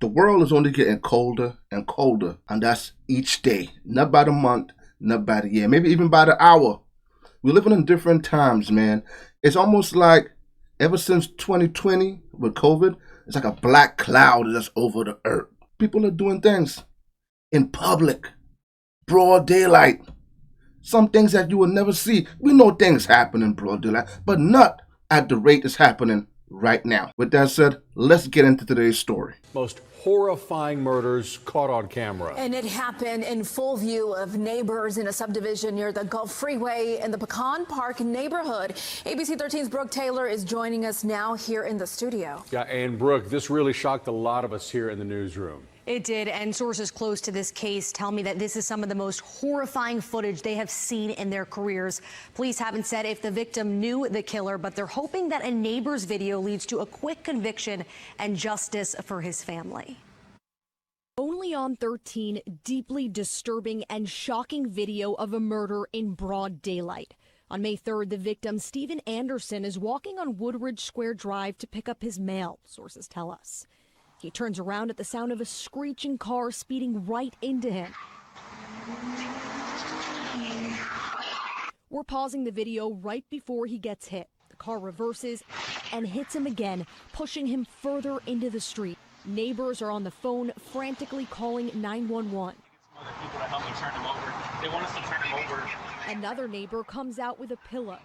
The world is only getting colder and colder, and that's each day, not by the month, not by the year, maybe even by the hour. We're living in different times, man. It's almost like ever since 2020 with COVID, it's like a black cloud that's over the earth. People are doing things in public, broad daylight. Some things that you will never see. We know things happen in broad daylight, but not at the rate it's happening right now. With that said, let's get into today's story. Most horrifying murders caught on camera. And it happened in full view of neighbors in a subdivision near the Gulf Freeway in the Pecan Park neighborhood. ABC 13's Brooke Taylor is joining us now here in the studio. Yeah, and Brooke, this really shocked a lot of us here in the newsroom. It did, and sources close to this case tell me that this is some of the most horrifying footage they have seen in their careers. Police haven't said if the victim knew the killer, but they're hoping that a neighbor's video leads to a quick conviction and justice for his family. Only on 13, deeply disturbing and shocking video of a murder in broad daylight. On May 3rd, the victim, Stephen Anderson, is walking on Woodridge Square Drive to pick up his mail, sources tell us. He turns around at the sound of a screeching car speeding right into him. We're pausing the video right before he gets hit. The car reverses and hits him again, pushing him further into the street. Neighbors are on the phone, frantically calling 911. Other people to help me turn him over. They want us to turn him over. Another neighbor comes out with a pillow.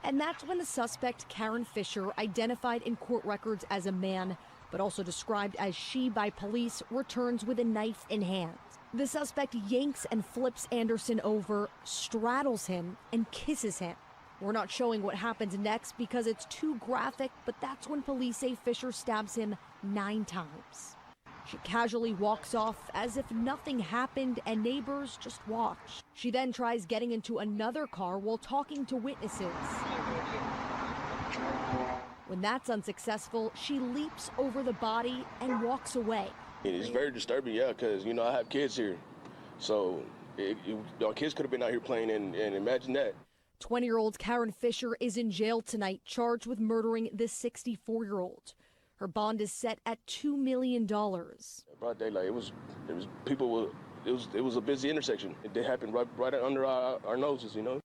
And that's when the suspect, Karen Fisher, identified in court records as a man, but also described as she by police, returns with a knife in hand. The suspect yanks and flips Anderson over, straddles him, and kisses him. We're not showing what happens next because it's too graphic, but that's when police say Fisher stabs him 9 times. She casually walks off as if nothing happened and neighbors just watch. She then tries getting into another car while talking to witnesses. When that's unsuccessful, she leaps over the body and walks away. It's very disturbing, yeah, because, you know, I have kids here. So our kids could have been out here playing, and imagine that. 20-year-old Karen Fisher is in jail tonight, charged with murdering this 64-year-old. Her bond is set at $2 million. Broad daylight, it was a busy intersection. It happened right under our noses, you know.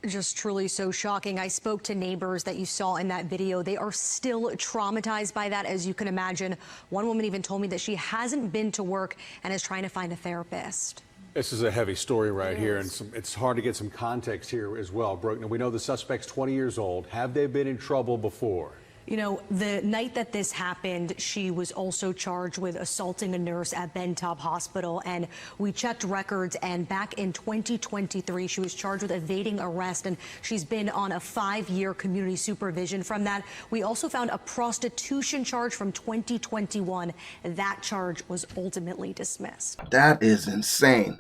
Just truly so shocking. I spoke to neighbors that you saw in that video. They are still traumatized by that, as you can imagine. One woman even told me that she hasn't been to work and is trying to find a therapist. This is a heavy story right here, and it's hard to get some context here as well. Brooke, now we know the suspect's 20 years old. Have they been in trouble before? You know, the night that this happened, she was also charged with assaulting a nurse at Bentop Hospital. And we checked records, and back in 2023, she was charged with evading arrest, and she's been on a 5-year community supervision from that. We also found a prostitution charge from 2021. That charge was ultimately dismissed. That is insane.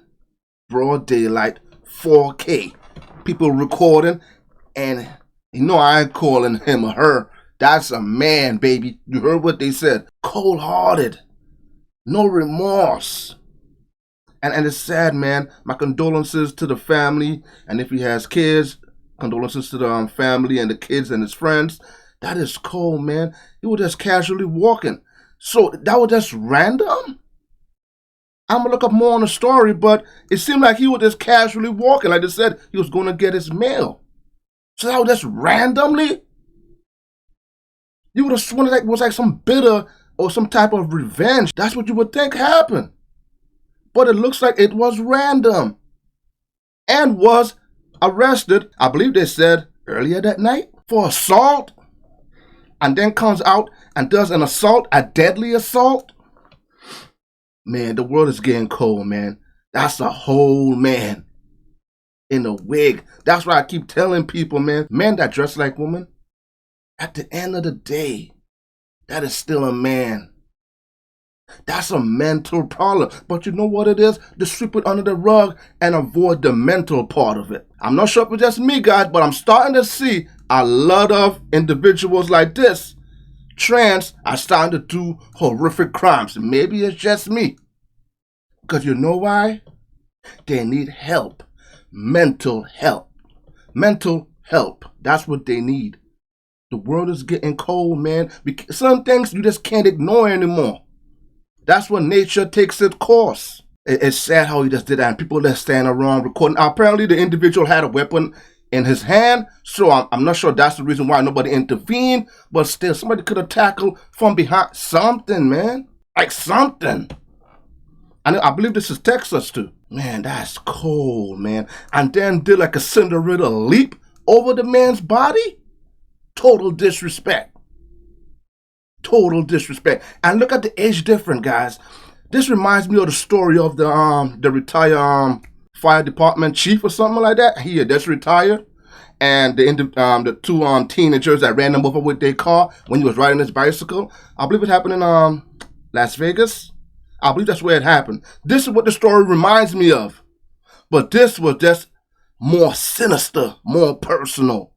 Broad daylight, 4K. People recording, and you know I ain't calling him or her. That's a man, baby. You heard what they said. Cold-hearted. No remorse. And it's sad, man. My condolences to the family. And if he has kids, condolences to the family and the kids and his friends. That is cold, man. He was just casually walking. So that was just random? I'm going to look up more on the story, but it seemed like he was just casually walking. Like I said, he was going to get his mail. So that was just randomly? You would have sworn it was like some bitter or some type of revenge. That's what you would think happened. But it looks like it was random. And was arrested, I believe they said, earlier that night for assault. And then comes out and does an assault, a deadly assault. Man, the world is getting cold, man. That's a whole man in a wig. That's why I keep telling people, man, men that dress like women, at the end of the day, that is still a man. That's a mental problem. But you know what it is? Just sweep it under the rug and avoid the mental part of it. I'm not sure if it's just me, guys, but I'm starting to see a lot of individuals like this, trans, are starting to do horrific crimes. Maybe it's just me. Because you know why? They need help. Mental help. Mental help. That's what they need. The world is getting cold, man. Some things you just can't ignore anymore. That's when nature takes its course. It's sad how he just did that, and people that stand around recording. Apparently, the individual had a weapon in his hand, so I'm not sure that's the reason why nobody intervened, but still, somebody could have tackled from behind something, man. Like something. And I believe this is Texas, too. Man, that's cold, man. And then did like a Cinderella leap over the man's body? Total disrespect. Total disrespect. And look at the age difference, guys. This reminds me of the story of the retired fire department chief or something like that. He had just retired, and the two teenagers that ran him over with their car when he was riding his bicycle. I believe it happened in Las Vegas. I believe that's where it happened. This is what the story reminds me of, but this was just more sinister, more personal,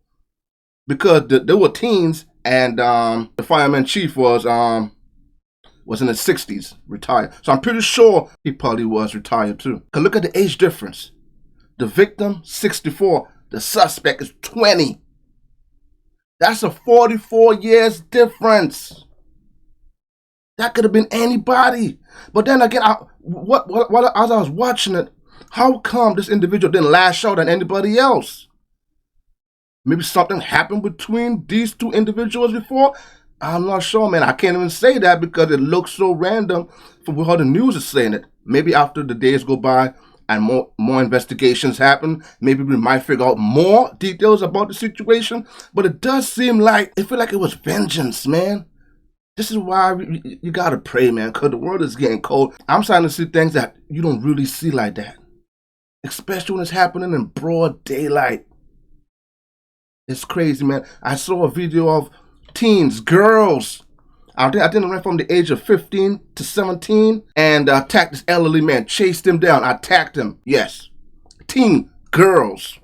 because they were teens, and the fireman chief was in his 60s, retired. So I'm pretty sure he probably was retired too. Cause look at the age difference. The victim, 64. The suspect is 20. That's a 44 years difference. That could have been anybody. But then again, as I was watching it, how come this individual didn't lash out at anybody else? Maybe something happened between these two individuals before? I'm not sure, man. I can't even say that because it looks so random from how the news is saying it. Maybe after the days go by and more investigations happen, maybe we might figure out more details about the situation. But it does seem like, it feels like it was vengeance, man. This is why you gotta pray, man, because the world is getting cold. I'm starting to see things that you don't really see like that, especially when it's happening in broad daylight. It's crazy, man. I saw a video of teens, girls, I think they ran from the age of 15 to 17 and attacked this elderly man, chased him down, attacked him. Yes, teen girls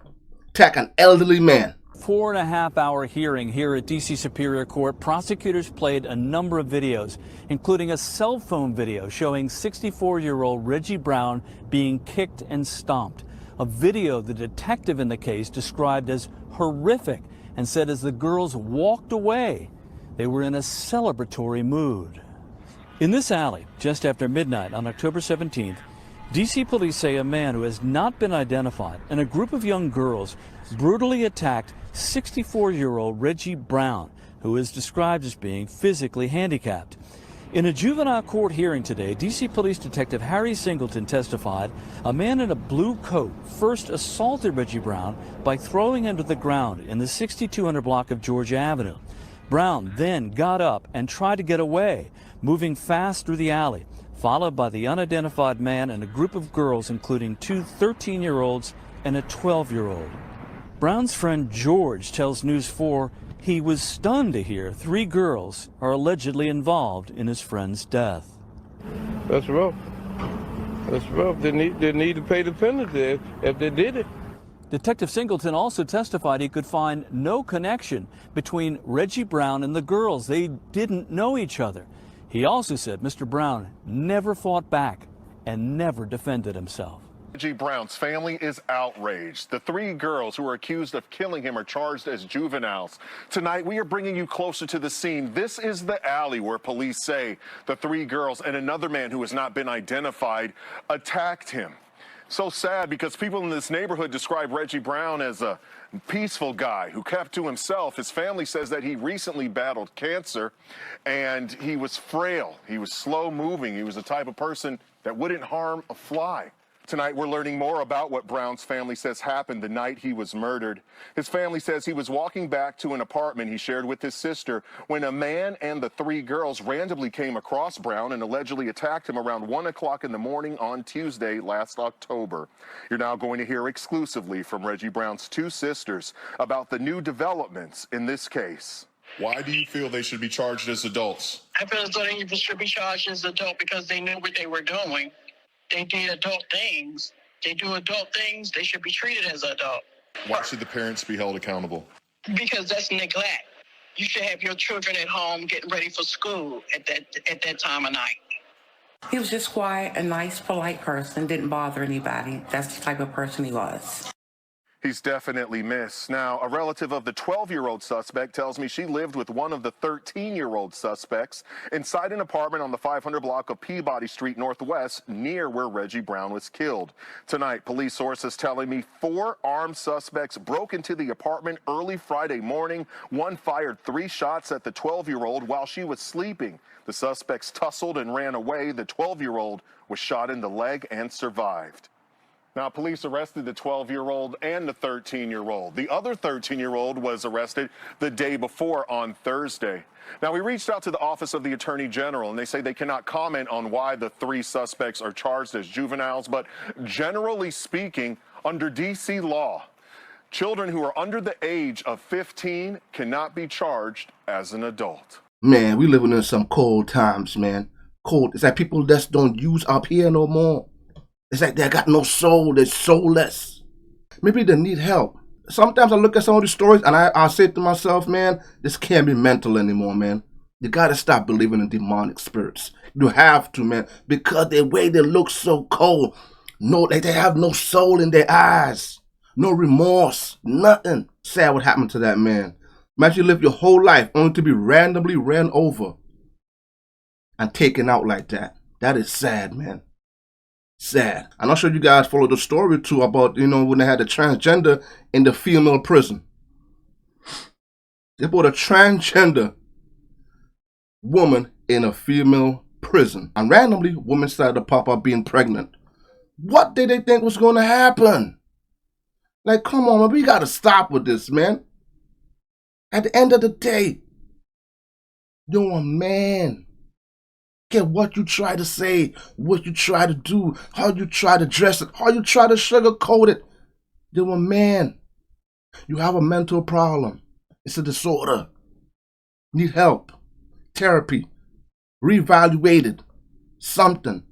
attack an elderly man. 4.5-hour hearing here at D.C. Superior Court. Prosecutors played a number of videos, including a cell phone video showing 64-year-old Reggie Brown being kicked and stomped. A video the detective in the case described as horrific and said as the girls walked away, they were in a celebratory mood. In this alley, just after midnight on October 17th, D.C. police say a man who has not been identified and a group of young girls brutally attacked 64-year-old Reggie Brown, who is described as being physically handicapped. In a juvenile court hearing today, D.C. Police Detective Harry Singleton testified a man in a blue coat first assaulted Reggie Brown by throwing him to the ground in the 6200 block of Georgia Avenue. Brown then got up and tried to get away, moving fast through the alley, followed by the unidentified man and a group of girls, including two 13-year-olds and a 12-year-old. Brown's friend George tells News 4 he was stunned to hear 3 girls are allegedly involved in his friend's death. That's rough. That's rough. They need to pay the penalty if they did it. Detective Singleton also testified he could find no connection between Reggie Brown and the girls. They didn't know each other. He also said Mr. Brown never fought back and never defended himself. Reggie Brown's family is outraged. The 3 girls who are accused of killing him are charged as juveniles. Tonight, we are bringing you closer to the scene. This is the alley where police say the 3 girls and another man who has not been identified attacked him. So sad because people in this neighborhood describe Reggie Brown as a peaceful guy who kept to himself. His family says that he recently battled cancer and he was frail. He was slow moving. He was the type of person that wouldn't harm a fly. Tonight, we're learning more about what Brown's family says happened the night he was murdered. His family says he was walking back to an apartment he shared with his sister when a man and the 3 girls randomly came across Brown and allegedly attacked him around 1 o'clock in the morning on Tuesday last October. You're now going to hear exclusively from Reggie Brown's 2 sisters about the new developments in this case. Why do you feel they should be charged as adults? I feel as though they should be charged as adults because they knew what they were doing. They did adult things. They do adult things. They should be treated as adults. Why should the parents be held accountable? Because that's neglect. You should have your children at home getting ready for school at that time of night. He was just quiet, a nice, polite person, didn't bother anybody. That's the type of person he was. He's definitely missed. Now, a relative of the 12-year-old suspect tells me she lived with one of the 13-year-old suspects inside an apartment on the 500 block of Peabody Street Northwest, near where Reggie Brown was killed. Tonight, police sources telling me 4 armed suspects broke into the apartment early Friday morning. One fired 3 shots at the 12-year-old while she was sleeping. The suspects tussled and ran away. The 12-year-old was shot in the leg and survived. Now, police arrested the 12-year-old and the 13-year-old. The other 13-year-old was arrested the day before on Thursday. Now, we reached out to the Office of the Attorney General, and they say they cannot comment on why the 3 suspects are charged as juveniles. But generally speaking, under D.C. law, children who are under the age of 15 cannot be charged as an adult. Man, we living in some cold times, man. Cold. It's like people just don't use up here no more. It's like they got no soul. They're soulless. Maybe they need help. Sometimes I look at some of these stories and I say to myself, man, this can't be mental anymore, man. You got to stop believing in demonic spirits. You have to, man, because the way they look so cold. No, like they have no soul in their eyes. No remorse. Nothing. Sad what happened to that man. Imagine you live your whole life only to be randomly ran over and taken out like that. That is sad, man. Sad. I'm not sure you guys follow the story too about, when they had a transgender in the female prison. They put a transgender woman in a female prison. And randomly, women started to pop up being pregnant. What did they think was going to happen? Like, come on, man, we got to stop with this, man. At the end of the day, you're a man. Get what you try to say, what you try to do, how you try to dress it, how you try to sugarcoat it. You're a man. You have a mental problem. It's a disorder. Need help. Therapy. Reevaluated. Something.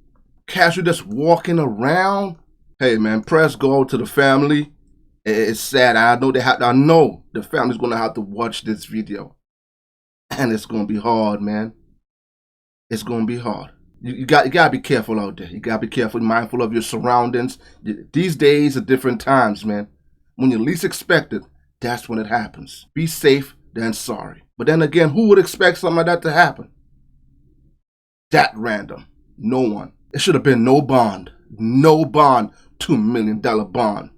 Casually just walking around. Hey man, press go to the family. It's sad. I know the family's gonna have to watch this video. And it's gonna be hard, man. It's going to be hard. You got to be careful out there. You got to be careful, mindful of your surroundings. These days are different times, man. When you least expect it, that's when it happens. Be safe than sorry. But then again, who would expect something like that to happen? That random. No one. It should have been no bond. No bond. $2 million bond.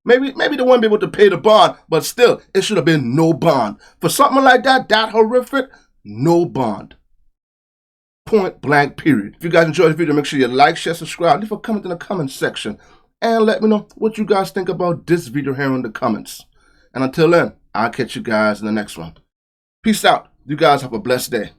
Maybe they wouldn't be able to pay the bond, but still, it should have been no bond. For something like that horrific, no bond. Point blank, period. If you guys enjoyed the video, make sure you like, share, subscribe, leave a comment in the comment section, and let me know what you guys think about this video here in the comments. And until then, I'll catch you guys in the next one. Peace out. You guys have a blessed day.